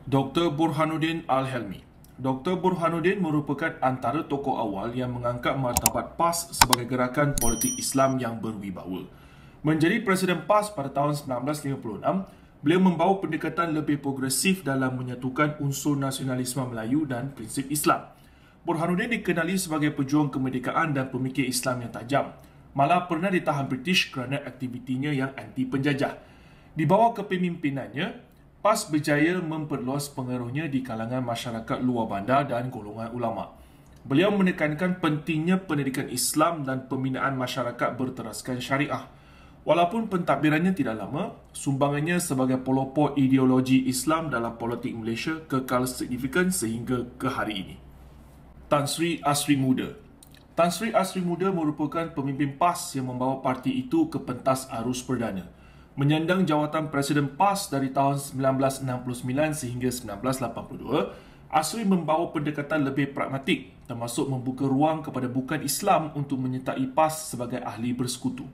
Dr. Burhanuddin Al-Helmi. Dr. Burhanuddin merupakan antara tokoh awal yang mengangkat martabat PAS sebagai gerakan politik Islam yang berwibawa. Menjadi Presiden PAS pada tahun 1956, beliau membawa pendekatan lebih progresif dalam menyatukan unsur nasionalisme Melayu dan prinsip Islam. Burhanuddin dikenali sebagai pejuang kemerdekaan dan pemikir Islam yang tajam. Malah pernah ditahan British kerana aktivitinya yang anti penjajah. Di bawah kepemimpinannya, PAS berjaya memperluas pengaruhnya di kalangan masyarakat luar bandar dan golongan ulama. Beliau menekankan pentingnya pendidikan Islam dan pembinaan masyarakat berteraskan syariah. Walaupun pentadbirannya tidak lama, sumbangannya sebagai pelopor ideologi Islam dalam politik Malaysia kekal signifikan sehingga ke hari ini. Tan Sri Asri Muda. Tan Sri Asri Muda merupakan pemimpin PAS yang membawa parti itu ke pentas arus perdana. Menyandang jawatan Presiden PAS dari tahun 1969 sehingga 1982, Asri membawa pendekatan lebih pragmatik, termasuk membuka ruang kepada bukan Islam untuk menyertai PAS sebagai ahli bersekutu.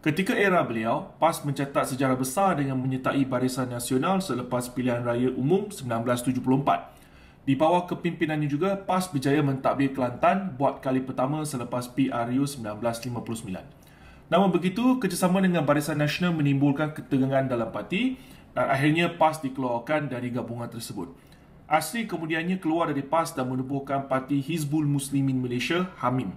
Ketika era beliau, PAS mencatat sejarah besar dengan menyertai Barisan Nasional selepas pilihan raya umum 1974. Di bawah kepimpinannya juga, PAS berjaya mentadbir Kelantan buat kali pertama selepas PRU 1959. Namun begitu, kerjasama dengan Barisan Nasional menimbulkan ketegangan dalam parti dan akhirnya PAS dikeluarkan dari gabungan tersebut. Asri kemudiannya keluar dari PAS dan menubuhkan Parti Hizbul Muslimin Malaysia, HAMIM.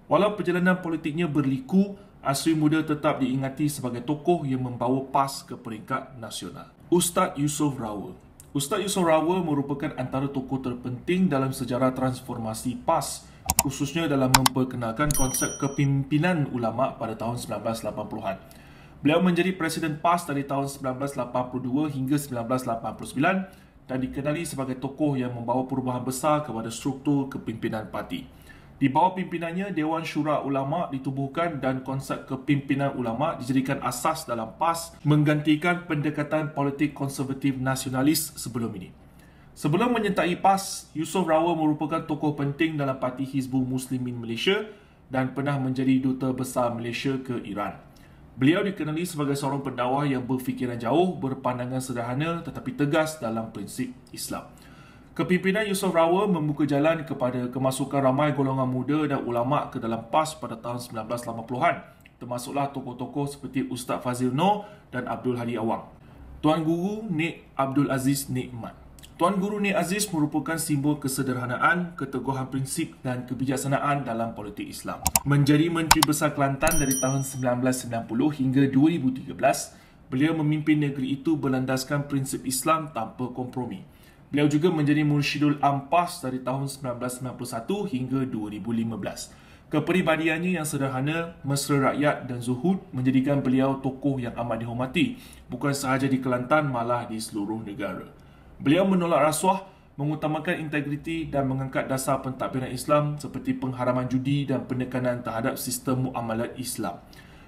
Walau perjalanan politiknya berliku, Asri Muda tetap diingati sebagai tokoh yang membawa PAS ke peringkat nasional. Ustaz Yusof Rawa. Ustaz Yusof Rawa merupakan antara tokoh terpenting dalam sejarah transformasi PAS, khususnya dalam memperkenalkan konsep kepimpinan ulama pada tahun 1980-an. Beliau menjadi Presiden PAS dari tahun 1982 hingga 1989 dan dikenali sebagai tokoh yang membawa perubahan besar kepada struktur kepimpinan parti. Di bawah pimpinannya, Dewan Syura Ulama ditubuhkan dan konsep kepimpinan ulama dijadikan asas dalam PAS menggantikan pendekatan politik konservatif nasionalis sebelum ini. Sebelum menyertai PAS, Yusof Rawa merupakan tokoh penting dalam Parti Hizbul Muslimin Malaysia dan pernah menjadi Duta Besar Malaysia ke Iran. Beliau dikenali sebagai seorang pendakwah yang berfikiran jauh, berpandangan sederhana tetapi tegas dalam prinsip Islam. Kepimpinan Yusof Rawa membuka jalan kepada kemasukan ramai golongan muda dan ulama ke dalam PAS pada tahun 1980-an, termasuklah tokoh-tokoh seperti Ustaz Fazil Noor dan Abdul Hadi Awang. Tuan Guru Nik Abdul Aziz Nikmat. Tuan Guru Nik Aziz merupakan simbol kesederhanaan, keteguhan prinsip dan kebijaksanaan dalam politik Islam. Menjadi Menteri Besar Kelantan dari tahun 1990 hingga 2013, beliau memimpin negeri itu berlandaskan prinsip Islam tanpa kompromi. Beliau juga menjadi Mursyidul Am PAS dari tahun 1991 hingga 2015. Kepribadiannya yang sederhana, mesra rakyat dan zuhud menjadikan beliau tokoh yang amat dihormati, bukan sahaja di Kelantan malah di seluruh negara. Beliau menolak rasuah, mengutamakan integriti dan mengangkat dasar pentadbiran Islam seperti pengharaman judi dan penekanan terhadap sistem muamalat Islam.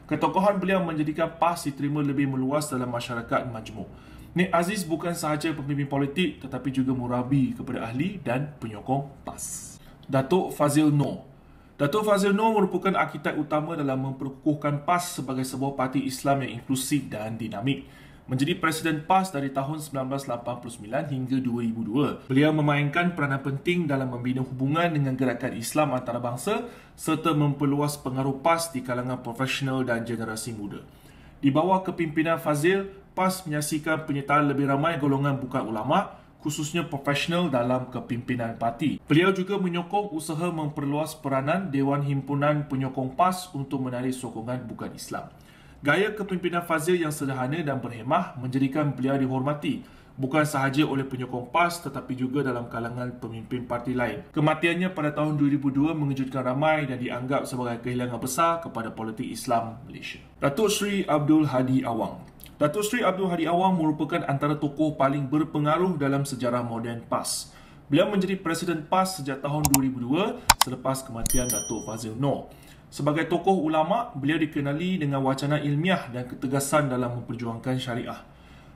Ketokohan beliau menjadikan PAS diterima lebih meluas dalam masyarakat majmuk. Nik Aziz bukan sahaja pemimpin politik tetapi juga murabi kepada ahli dan penyokong PAS. Datuk Fazil Noor. Datuk Fazil Noor merupakan arkitek utama dalam memperkukuhkan PAS sebagai sebuah parti Islam yang inklusif dan dinamik. Menjadi Presiden PAS dari tahun 1989 hingga 2002, beliau memainkan peranan penting dalam membina hubungan dengan gerakan Islam antarabangsa serta memperluas pengaruh PAS di kalangan profesional dan generasi muda. Di bawah kepimpinan Fazil, PAS menyaksikan penyertaan lebih ramai golongan bukan ulama, khususnya profesional dalam kepimpinan parti. Beliau juga menyokong usaha memperluas peranan Dewan Himpunan Penyokong PAS untuk menarik sokongan bukan Islam. Gaya kepimpinan Fazil yang sederhana dan berhemah menjadikan beliau dihormati, bukan sahaja oleh penyokong PAS tetapi juga dalam kalangan pemimpin parti lain. Kematiannya pada tahun 2002 mengejutkan ramai dan dianggap sebagai kehilangan besar kepada politik Islam Malaysia. Datuk Sri Abdul Hadi Awang. Datuk Sri Abdul Hadi Awang merupakan antara tokoh paling berpengaruh dalam sejarah moden PAS. Beliau menjadi Presiden PAS sejak tahun 2002 selepas kematian Datuk Fazil Noor. Sebagai tokoh ulama, beliau dikenali dengan wacana ilmiah dan ketegasan dalam memperjuangkan syariah.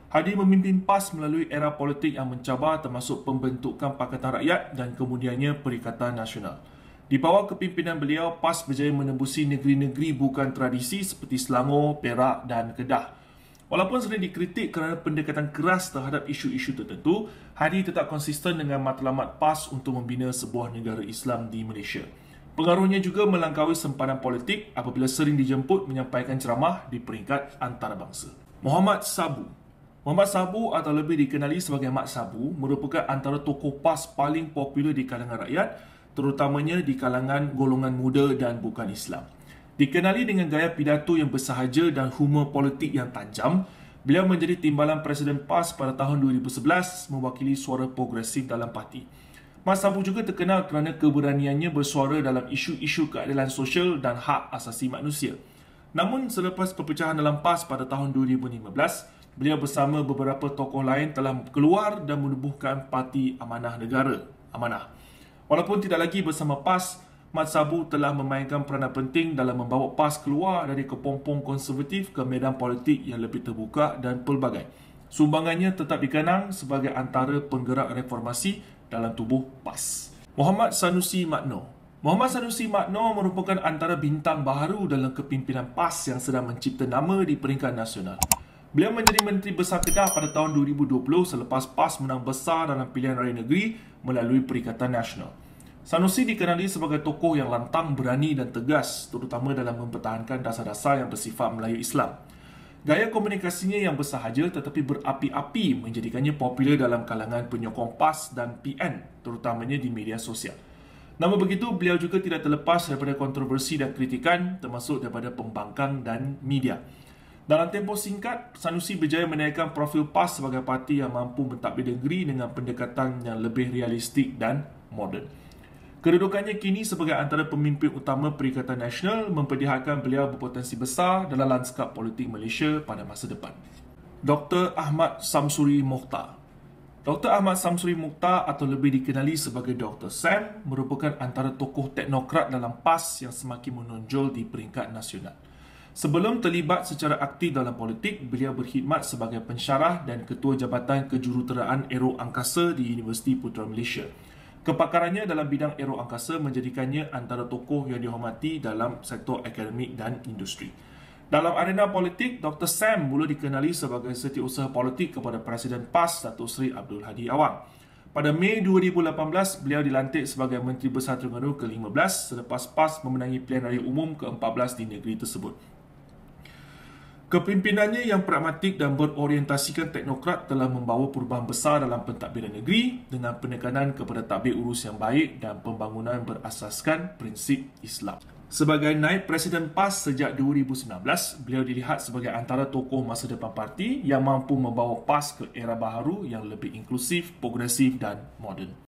Hadi memimpin PAS melalui era politik yang mencabar termasuk pembentukan Pakatan Rakyat dan kemudiannya Perikatan Nasional. Di bawah kepimpinan beliau, PAS berjaya menembusi negeri-negeri bukan tradisi seperti Selangor, Perak dan Kedah. Walaupun sering dikritik kerana pendekatan keras terhadap isu-isu tertentu, Hadi tetap konsisten dengan matlamat PAS untuk membina sebuah negara Islam di Malaysia. Pengaruhnya juga melangkaui sempadan politik apabila sering dijemput menyampaikan ceramah di peringkat antarabangsa. Muhammad Sabu. Muhammad Sabu atau lebih dikenali sebagai Mat Sabu merupakan antara tokoh PAS paling popular di kalangan rakyat, terutamanya di kalangan golongan muda dan bukan Islam. Dikenali dengan gaya pidato yang bersahaja dan humor politik yang tajam, beliau menjadi timbalan Presiden PAS pada tahun 2011 mewakili suara progresif dalam parti. Mat Sabu juga terkenal kerana keberaniannya bersuara dalam isu-isu keadilan sosial dan hak asasi manusia. Namun selepas perpecahan dalam PAS pada tahun 2015, beliau bersama beberapa tokoh lain telah keluar dan menubuhkan Parti Amanah Negara, Amanah. Walaupun tidak lagi bersama PAS, Mat Sabu telah memainkan peranan penting dalam membawa PAS keluar dari kepompong konservatif ke medan politik yang lebih terbuka dan pelbagai. Sumbangannya tetap dikenang sebagai antara penggerak reformasi dalam tubuh PAS. Muhammad Sanusi Makno. Muhammad Sanusi Makno merupakan antara bintang baharu dalam kepimpinan PAS yang sedang mencipta nama di peringkat nasional. Beliau menjadi Menteri Besar Kedah pada tahun 2020 selepas PAS menang besar dalam pilihan raya negeri melalui Perikatan Nasional. Sanusi dikenali sebagai tokoh yang lantang, berani dan tegas, terutama dalam mempertahankan dasar-dasar yang bersifat Melayu Islam. Gaya komunikasinya yang bersahaja tetapi berapi-api menjadikannya popular dalam kalangan penyokong PAS dan PN, terutamanya di media sosial. Namun begitu, beliau juga tidak terlepas daripada kontroversi dan kritikan, termasuk daripada pembangkang dan media. Dalam tempoh singkat, Sanusi berjaya menaikkan profil PAS sebagai parti yang mampu mentadbir negeri dengan pendekatan yang lebih realistik dan moden. Kedudukannya kini sebagai antara pemimpin utama Perikatan Nasional memperlihatkan beliau berpotensi besar dalam lanskap politik Malaysia pada masa depan. Dr. Ahmad Samsuri Mokhtar. Dr. Ahmad Samsuri Mokhtar atau lebih dikenali sebagai Dr. Sam merupakan antara tokoh teknokrat dalam PAS yang semakin menonjol di peringkat nasional. Sebelum terlibat secara aktif dalam politik, beliau berkhidmat sebagai pensyarah dan ketua Jabatan Kejuruteraan Aero Angkasa di Universiti Putra Malaysia. Kepakarannya dalam bidang aero angkasa menjadikannya antara tokoh yang dihormati dalam sektor akademik dan industri. Dalam arena politik, Dr. Sam mula dikenali sebagai setiausaha politik kepada Presiden PAS Datuk Seri Abdul Hadi Awang. Pada Mei 2018, beliau dilantik sebagai Menteri Besar Terengganu ke-15 selepas PAS memenangi pilihan raya umum ke-14 di negeri tersebut. Kepimpinannya yang pragmatik dan berorientasikan teknokrat telah membawa perubahan besar dalam pentadbiran negeri dengan penekanan kepada tadbir urus yang baik dan pembangunan berasaskan prinsip Islam. Sebagai naib Presiden PAS sejak 2019, beliau dilihat sebagai antara tokoh masa depan parti yang mampu membawa PAS ke era baharu yang lebih inklusif, progresif dan moden.